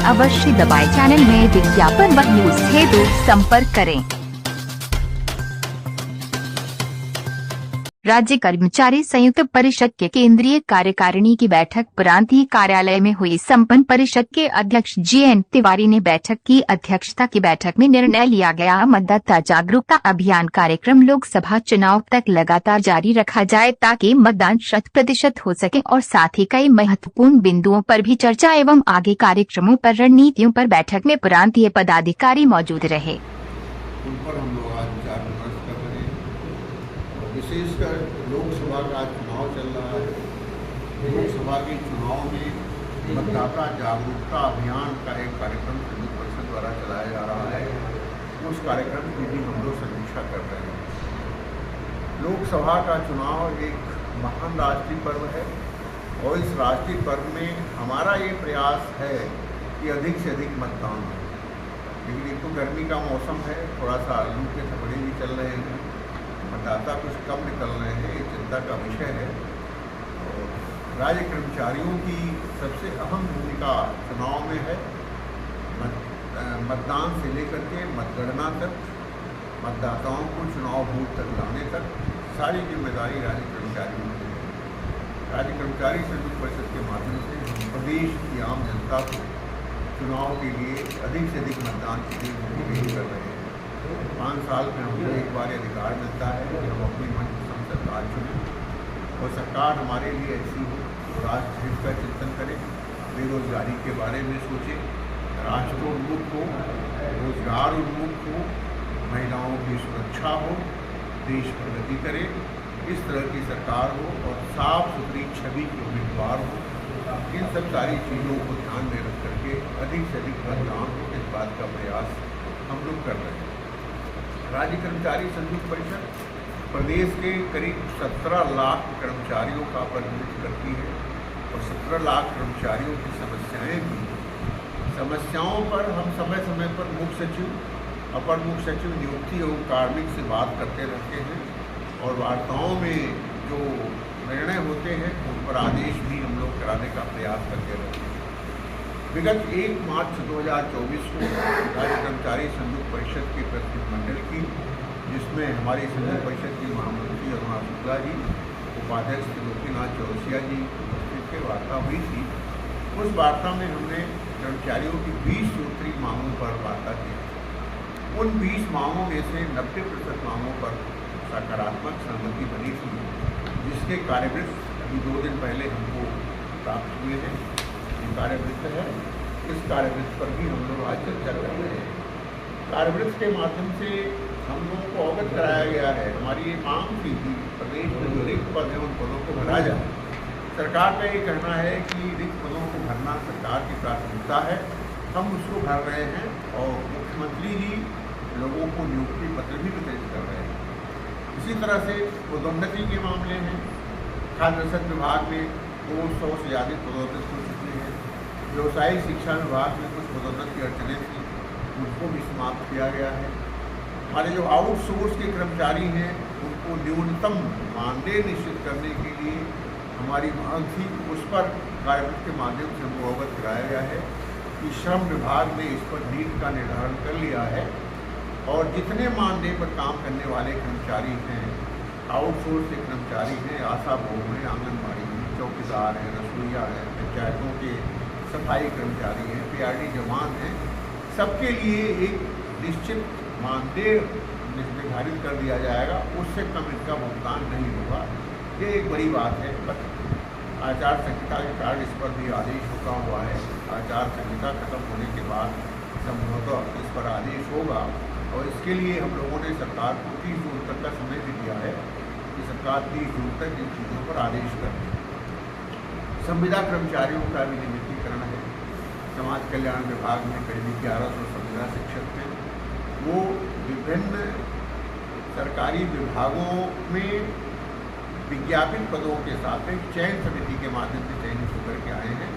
अवश्य दबाएं। चैनल में विज्ञापन व न्यूज हेतु संपर्क करें। राज्य कर्मचारी संयुक्त परिषद के केंद्रीय कार्यकारिणी की बैठक प्रांतीय कार्यालय में हुई। संपन्न परिषद के अध्यक्ष JN तिवारी ने बैठक की अध्यक्षता की। बैठक में निर्णय लिया गया, मतदाता जागरूकता अभियान कार्यक्रम लोकसभा चुनाव तक लगातार जारी रखा जाए ताकि मतदान 100% हो सके और साथ ही कई महत्वपूर्ण बिंदुओं पर भी चर्चा एवं आगे कार्यक्रमों पर रणनीतियों पर बैठक में प्रांतीय पदाधिकारी मौजूद रहे। विशेषकर लोकसभा का चुनाव चल रहा है। लोकसभा के चुनाव में मतदाता जागरूकता अभियान का एक कार्यक्रम संयुक्त परिषद द्वारा चलाया जा रहा है। उस कार्यक्रम की भी हम लोग समीक्षा कर रहे हैं। लोकसभा का चुनाव एक महान राष्ट्रीय पर्व है और इस राष्ट्रीय पर्व में हमारा ये प्रयास है कि अधिक से अधिक मतदान हो। लेकिन एक तो गर्मी का मौसम है, थोड़ा सा लू के थपड़े भी चल रहे हैं, मतदाता कुछ कम निकल रहे हैं, ये चिंता का विषय है। और राज्य कर्मचारियों की सबसे अहम भूमिका चुनाव में है। मतदान से लेकर के मतगणना तक, मतदाताओं को चुनाव बूथ तक लाने तक सारी जिम्मेदारी राज्य कर्मचारियों की है। राज्य कर्मचारी संयुक्त परिषद के माध्यम से हम प्रदेश की आम जनता को चुनाव के लिए अधिक से अधिक मतदान के लिए मोटिवेट कर रहे हैं। 5 साल में हमको एक बार अधिकार मिलता है कि हम अपनी मनपसंद सरकार चुनें और सरकार हमारे लिए ऐसी हो तो राष्ट्र हित का चिंतन करें, बेरोजगारी के बारे में सोचें, राष्ट्रोन्मुख हो, रोजगार उन्मुख हो, महिलाओं की सुरक्षा हो, देश प्रगति करे, इस तरह की सरकार हो और साफ सुथरी छवि के उम्मीदवार हो। इन सब सारी चीज़ों को ध्यान में रख करके अधिक से अधिक मतदान हो, इस बात का प्रयास हम लोग कर रहे हैं। राज्य कर्मचारी संयुक्त परिषद प्रदेश के करीब 17 लाख कर्मचारियों का प्रतिनिधित्व करती है और 17 लाख कर्मचारियों की समस्याएं भी, समस्याओं पर हम समय समय पर मुख्य सचिव, अपर मुख्य सचिव नियुक्ति एवं कार्मिक से बात करते रहते हैं और वार्ताओं में जो निर्णय होते हैं उन पर आदेश भी हम लोग कराने का प्रयास करते रहते हैं। विगत 1 मार्च 2024 को राज्य कर्मचारी संयुक्त परिषद की प्रतिनिधिमंडल की, जिसमें हमारी संयुक्त परिषद की महामंत्री अरुणा शुक्ला जी, उपाध्यक्ष त्रिलोकीनाथ चौरसिया जी उपस्थित थे, वार्ता हुई थी। उस वार्ता में हमने कर्मचारियों की 20 सूत्री मांगों पर वार्ता की। उन 20 मांगों में से 90% मांगों पर सकारात्मक सहमति बनी थी, जिसके कार्यवृत्त अभी 2 दिन पहले हमको प्राप्त हुए हैं। कार्यवृत्त है, इस कार्यवृत्त पर भी हम लोग आज चर्चा कर रहे हैं। कार्यवृत्त के माध्यम से हम लोगों को अवगत कराया गया है, हमारी ये मांग थी कि प्रदेश में जो रिक्त पद हैं उन पदों को भरा जाए। सरकार का ये कहना है कि रिक्त पदों को भरना सरकार की प्राथमिकता है, हम उसको भर रहे हैं और मुख्यमंत्री जी लोगों को नियुक्ति पत्र भी वितरित कर रहे हैं। इसी तरह से पदोन्नति के मामले हैं। खाद्य रसद विभाग में 200 से ज़्यादा पदोन्नति हो चुकी है। व्यवसायिक शिक्षा विभाग में कुछ पदोन्नति की अड़चनें थी, उनको भी समाप्त किया गया है। हमारे जो आउटसोर्स के कर्मचारी हैं उनको न्यूनतम मानदेय निश्चित करने के लिए हमारी मांग थी, उस पर कार्यवृत्त के माध्यम से हमको अवगत कराया गया है कि श्रम विभाग ने इस पर नीति का निर्धारण कर लिया है और जितने मानदेय पर काम करने वाले कर्मचारी हैं, आउटसोर्स के कर्मचारी हैं, आशा बहु हैं, आंगनबाड़ी हैं, चौकीदार हैं, रसोइया हैं, पंचायतों के सफाई कर्मचारी हैं, PRD जवान हैं, सबके लिए एक निश्चित मानदेय निर्धारित कर दिया जाएगा, उससे कम इनका भुगतान नहीं होगा। ये एक बड़ी बात है। आचार संहिता के कारण इस पर भी आदेश रुका हुआ है। आचार संहिता खत्म होने के बाद संभवतः इस पर आदेश होगा और इसके लिए हम लोगों ने सरकार को 30 जून तक का समय भी दिया है कि सरकार 30 जून तक इन चीज़ों पर आदेश करे। संविदा कर्मचारियों का भी नियमितीकरण है। समाज कल्याण विभाग में करीब 1100 संविदा शिक्षक हैं। वो विभिन्न सरकारी विभागों में विज्ञापित पदों के साथ एक चयन समिति के माध्यम से चयनित होकर के आए हैं।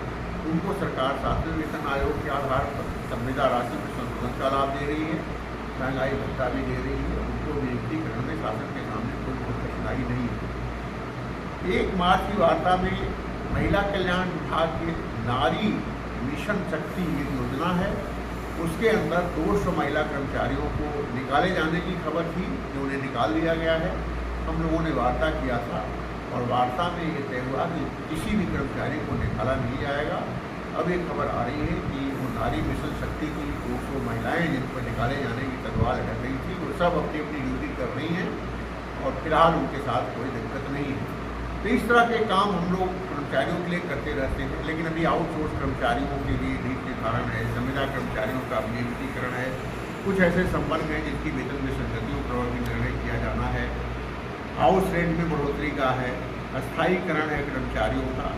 उनको सरकार 7वें वेतन आयोग के आधार पर संविदा राशि में संशोधन का लाभ दे रही है, महंगाई भत्ता भी दे रही है। उनको नियुक्तिकरण में शासन के सामने कोई कठिनाई नहीं है। 1 मार्च की वार्ता में महिला कल्याण विभाग के नारी मिशन शक्ति एक योजना है, उसके अंदर 200 महिला कर्मचारियों को निकाले जाने की खबर थी, जो उन्हें निकाल दिया गया है। हम लोगों ने वार्ता किया था और वार्ता में ये तय हुआ कि किसी भी कर्मचारी को निकाला नहीं जाएगा। अब एक खबर आ रही है कि वो नारी मिशन शक्ति की 200 महिलाएं जिन पर निकाले जाने की तलवार लटक रही थी, वो सब अपनी अपनी ड्यूटी कर रही हैं और फिलहाल उनके साथ कोई दिक्कत नहीं है। तो इस तरह के काम हम लोग कर्मचारियों के लिए करते रहते हैं, लेकिन अभी आउटसोर्स कर्मचारियों के लिए नीति निर्धारण है, संविदा कर्मचारियों का नियमितीकरण है, कुछ ऐसे संवर्ग हैं जिनकी वेतन में संगतियों पर भी निर्णय किया जाना है, हाउस रेंट में बढ़ोतरी का है, अस्थायीकरण है कर्मचारियों का,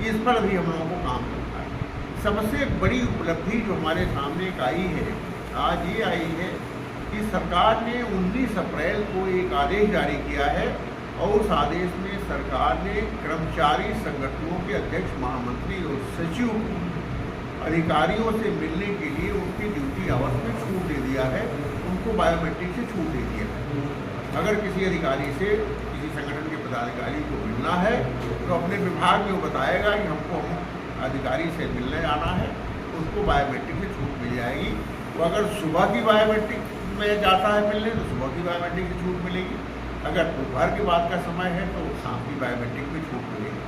इस पर भी हम लोगों को काम करना है। सबसे बड़ी उपलब्धि जो हमारे सामने एक आई है आज ये आई है कि सरकार ने 19 अप्रैल को एक आदेश जारी किया है और उस आदेश में सरकार ने कर्मचारी संगठनों के अध्यक्ष, महामंत्री और सचिव को अधिकारियों से मिलने के लिए उनकी ड्यूटी आवर्स में छूट दे दिया है, उनको बायोमेट्रिक से छूट दे दिया है। अगर किसी अधिकारी से किसी संगठन के पदाधिकारी को मिलना है तो अपने विभाग में वो बताएगा कि हमको अधिकारी से मिलने आना है, उसको बायोमेट्रिक से छूट मिल जाएगी। वो अगर सुबह की बायोमेट्रिक में जाता है मिलने तो सुबह की बायोमेट्रिक से छूट मिलेगी, अगर दोपहर के बाद का समय है तो शाम की बायोमेट्रिक में छूट मिलेगी।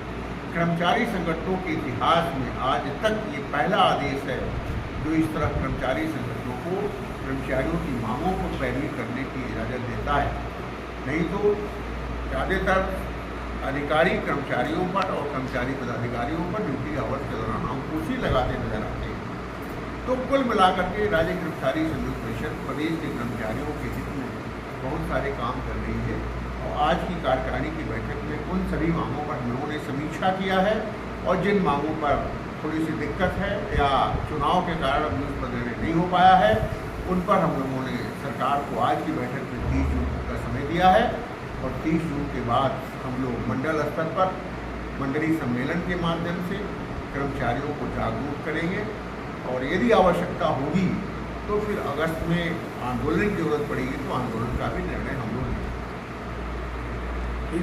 कर्मचारी संगठनों के इतिहास में आज तक ये पहला आदेश है जो इस तरह कर्मचारी संगठनों को कर्मचारियों की मांगों को पैरवी करने की इजाज़त देता है। नहीं तो ज़्यादातर अधिकारी कर्मचारियों पर और कर्मचारी पदाधिकारियों पर ड्यूटी आवर्स के दौरान अंकुश ही लगाते नजर आते हैं। तो कुल मिलाकर के राज्य कर्मचारी संयुक्त परिषद प्रदेश के कर्मचारियों के हित में बहुत सारे काम कर रही है और आज की कार्यकारिणी की बैठक में उन सभी मांगों पर हम लोगों ने समीक्षा किया है और जिन मांगों पर थोड़ी सी दिक्कत है या चुनाव के कारण अभी उस पर निर्णय नहीं हो पाया है, उन पर हम लोगों ने सरकार को आज की बैठक में 30 जून का समय दिया है और 30 जून के बाद हम लोग मंडल स्तर पर मंडलीय सम्मेलन के माध्यम से कर्मचारियों को जागरूक करेंगे और यदि आवश्यकता होगी तो फिर अगस्त में आंदोलन की जरूरत पड़ेगी तो आंदोलन का भी निर्णय हम लोग लेंगे।